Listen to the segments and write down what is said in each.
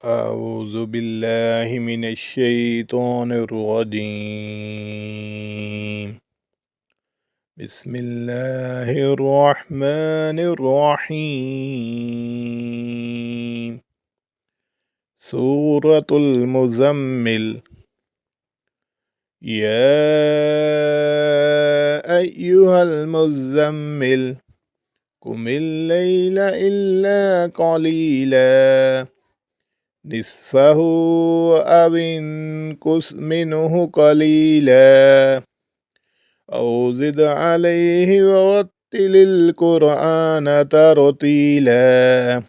أعوذ بالله من الشيطان الرجيم. بسم الله الرحمن الرحيم. سورة المزمل. يا أيها المزمل قم الليل إلا قليلا نصفه أو انقص منه قليلا أو زد عليه ورتل القرآن ترتيلا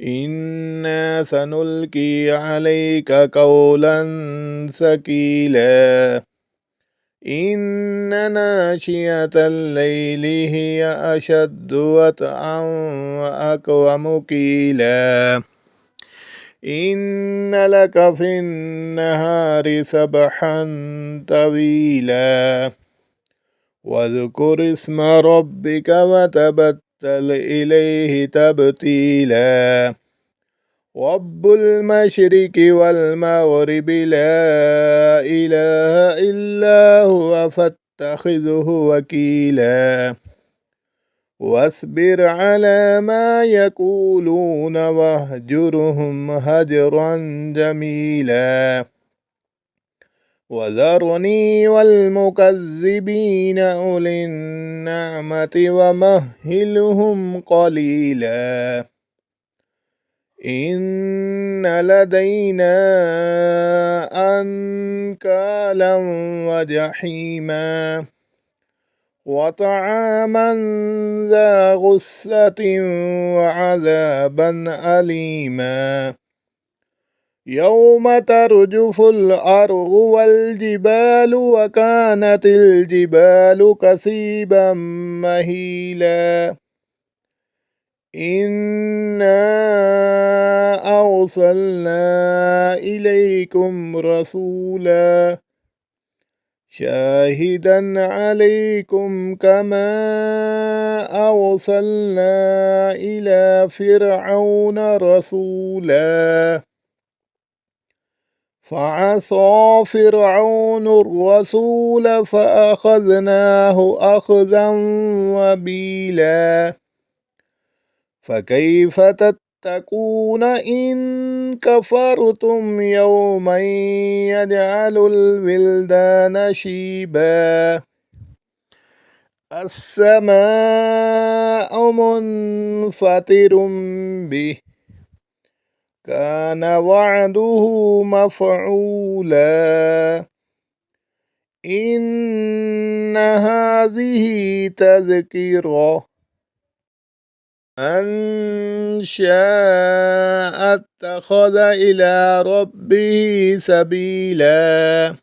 إنا سنلقي عليك قولا ثقيلا إن ناشئة الليل هي أشد وطئا وأقوم قيلا إن لك في النهار سبحا طويلا واذكر اسم ربك وتبتل إليه تبتيلا رب المشرق والمغرب لا إله إلا هو فاتخذه وكيلا واصبر على ما يقولون واهجرهم هجرا جميلا وذرني والمكذبين أولي النعمة ومهلهم قليلا إن لدينا أنكالا وجحيما وطعاما ذا غصة وعذابا أليما يوم ترجف الأرض والجبال وكانت الجبال كثيبا مهيلا إنا أرسلنا إليكم رسولا شاهدا عليكم كما أرسلنا إلى فرعون رسولا فعصى فرعون الرسول فأخذناه أخذا وبيلا فكيف تتقون إن كفرتم يوما يجعل الولدان شيبا السماء منفطر به كان وعده مفعولا إن هذه تذكرة من شاء اتخذ إلى ربه سبيلا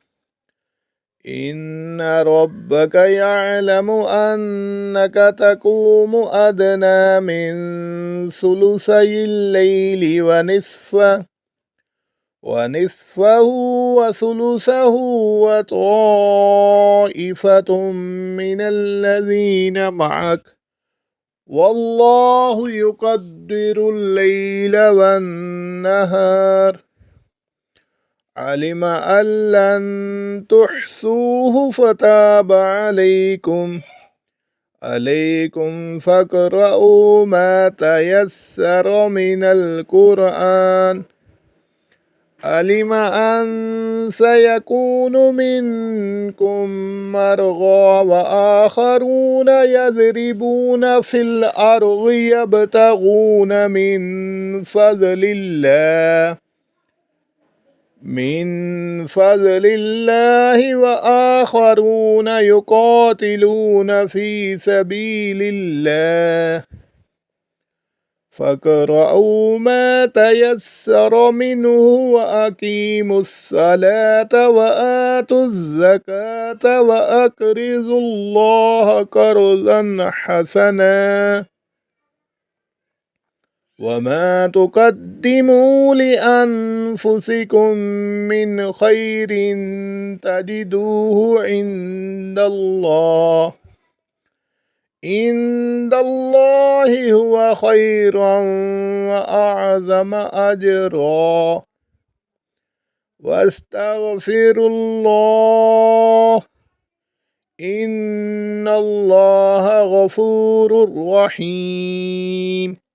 إن ربك يعلم أنك تقوم أدنى من ثلثي الليل ونصفه وثلثه وطائفة من الذين معك والله يقدر الليل والنهار علم أن لن تحصوه فتاب عليكم فاقرؤوا ما تيسر من القرآن علم أن سيكون منكم مرضى وآخرون يضربون في الأرض يبتغون من فضل الله وآخرون يقاتلون في سبيل الله فاقرؤوا ما تيسر منه وأقيموا الصلاة وآتوا الزكاة وأقرضوا الله قرضا حسنا وما تقدموا لأنفسكم من خير تجدوه عند الله عند الله هو خيرا وأعظم أجرا واستغفر الله إن الله غفور رحيم.